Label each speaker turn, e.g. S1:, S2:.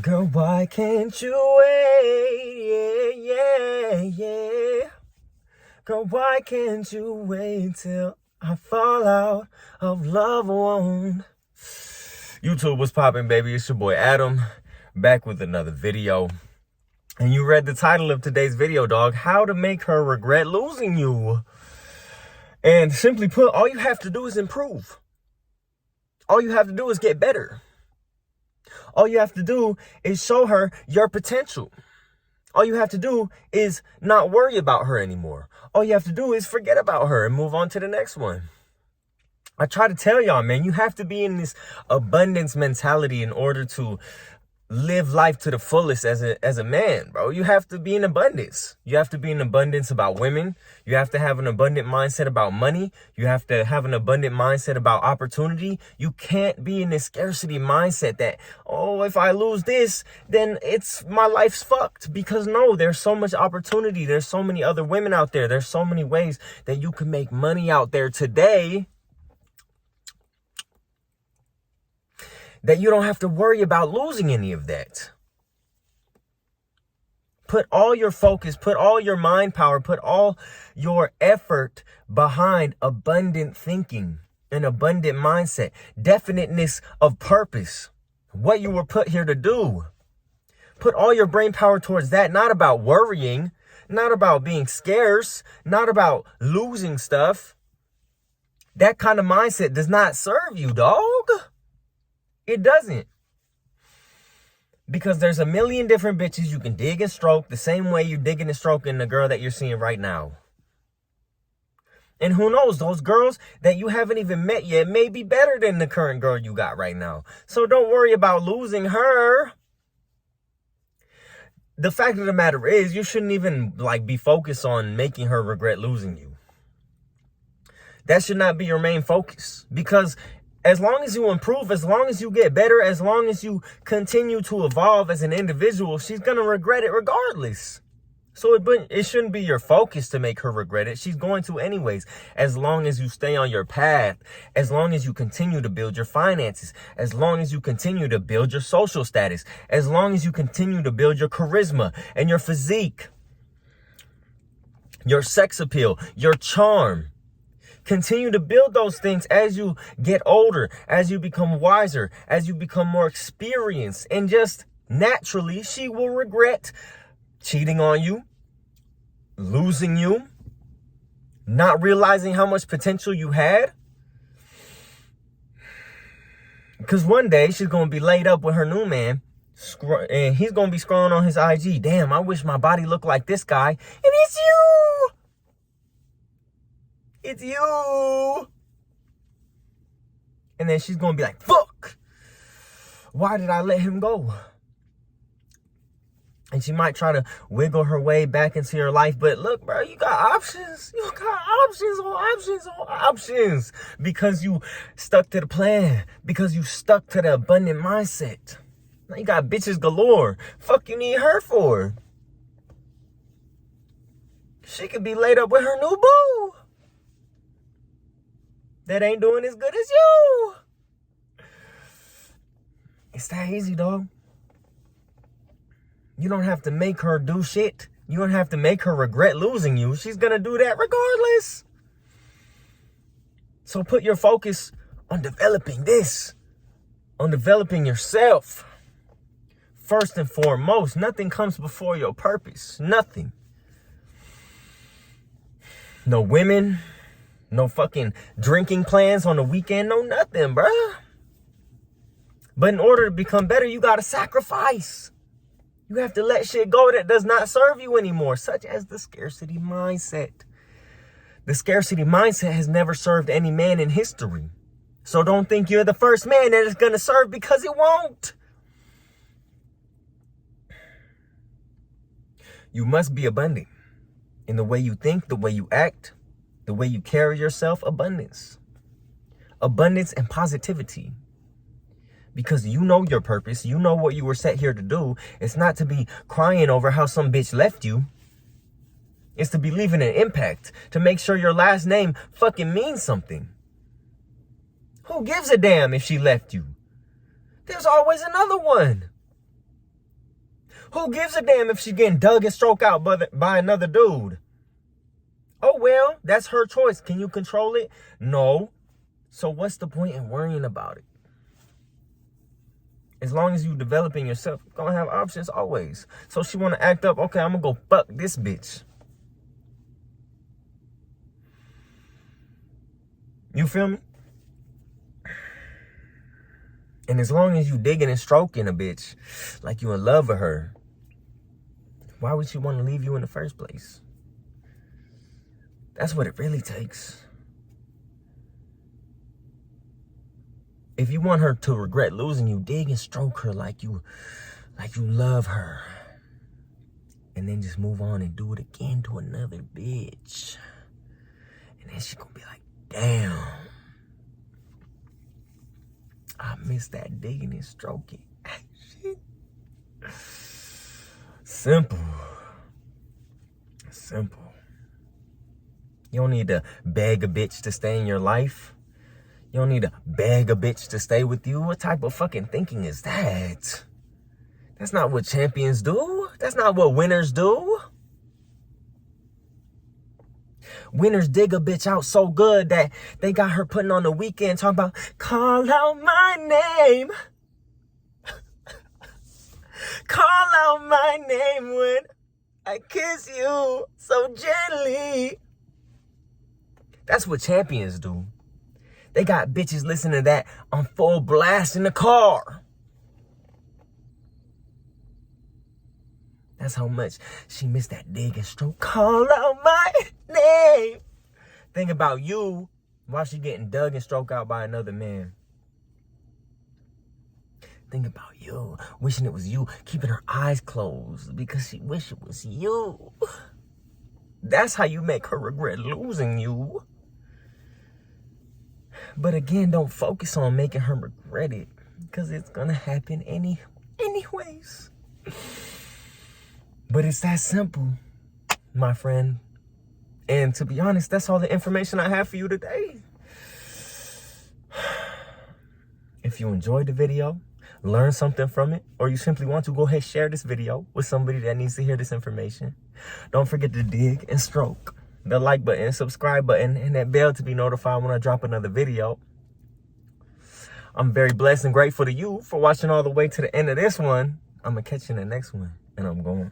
S1: Girl, why can't you wait? Yeah. Girl, why can't you wait till I fall out of love one? YouTube, what's poppin', baby? It's your boy Adam, back with another video. And you read the title of today's video, dog. How to make her regret losing you. And simply put, all you have to do is improve. All you have to do is get better. All you have to do is show her your potential. All you have to do is not worry about her anymore. All you have to do is forget about her and move on to the next one. I try to tell y'all, man, you have to be in this abundance mentality in order to live life to the fullest as a man, bro. You have to be in abundance. You have to be in abundance about women. You have to have an abundant mindset about money. You have to have an abundant mindset about opportunity. You can't be in this scarcity mindset that, oh, if I lose this, then my life's fucked. Because no, there's so much opportunity. There's so many other women out there. There's so many ways that you can make money out there today that you don't have to worry about losing any of that. Put all your focus, put all your mind power, put all your effort behind abundant thinking, an abundant mindset, definiteness of purpose, what you were put here to do. Put all your brain power towards that, not about worrying, not about being scarce, not about losing stuff. That kind of mindset does not serve you, dog. It doesn't. Because there's a million different bitches you can dig and stroke the same way you're digging and stroking the girl that you're seeing right now. And who knows, those girls that you haven't even met yet may be better than the current girl you got right now. So don't worry about losing her. The fact of the matter is, you shouldn't even be focused on making her regret losing you. That should not be your main focus. Because as long as you improve, as long as you get better, as long as you continue to evolve as an individual, she's going to regret it regardless. So it shouldn't be your focus to make her regret it. She's going to anyways, as long as you stay on your path, as long as you continue to build your finances, as long as you continue to build your social status, as long as you continue to build your charisma and your physique, your sex appeal, your charm. Continue to build those things as you get older, as you become wiser, as you become more experienced. And just naturally, she will regret cheating on you, losing you, not realizing how much potential you had. Because one day she's going to be laid up with her new man and he's going to be scrolling on his IG. Damn, I wish my body looked like this guy. And it's you. It's you. And then she's going to be like, fuck. Why did I let him go? And she might try to wiggle her way back into your life. But look, bro, you got options. You got options on options on options. Because you stuck to the plan. Because you stuck to the abundant mindset. Now you got bitches galore. Fuck you need her for? She could be laid up with her new boo that ain't doing as good as you. It's that easy, dog. You don't have to make her do shit. You don't have to make her regret losing you. She's gonna do that regardless. So put your focus on developing this, on developing yourself. First and foremost, nothing comes before your purpose. Nothing. No women. No fucking drinking plans on the weekend. No nothing, bruh. But in order to become better, you got to sacrifice. You have to let shit go that does not serve you anymore, such as the scarcity mindset. The scarcity mindset has never served any man in history. So don't think you're the first man that is going to serve, because it won't. You must be abundant in the way you think, the way you act, the way you carry yourself. Abundance and positivity. Because you know your purpose. You know what you were set here to do. It's not to be crying over how some bitch left you. It's to be leaving an impact. To make sure your last name fucking means something. Who gives a damn if she left you? There's always another one. Who gives a damn if she's getting dug and stroked out by another dude? Oh, well, that's her choice. Can you control it? No. So what's the point in worrying about it? As long as you developing yourself, you're going to have options always. So she want to act up. Okay, I'm going to go fuck this bitch. You feel me? And as long as you digging and stroking a bitch like you in love with her, why would she want to leave you in the first place? That's what it really takes. If you want her to regret losing you, dig and stroke her like you love her. And then just move on and do it again to another bitch. And then she gonna be like, damn, I miss that digging and stroking. Simple. Simple. You don't need to beg a bitch to stay in your life. You don't need to beg a bitch to stay with you. What type of fucking thinking is that? That's not what champions do. That's not what winners do. Winners dig a bitch out so good that they got her putting on the weekend talking about, call out my name. Call out my name when I kiss you so gently. That's what champions do. They got bitches listening to that on full blast in the car. That's how much she missed that dig and stroke. Call out my name. Think about you while she getting dug and stroked out by another man. Think about you wishing it was you, keeping her eyes closed because she wish it was you. That's how you make her regret losing you. But again, don't focus on making her regret it because it's going to happen anyways. But it's that simple, my friend. And to be honest, that's all the information I have for you today. If you enjoyed the video, learn something from it, or you simply want to, go ahead and share this video with somebody that needs to hear this information. Don't forget to dig and stroke the like button, subscribe button, and that bell to be notified when I drop another video. I'm very blessed and grateful to you for watching all the way to the end of this one. I'm going to catch you in the next one, and I'm going.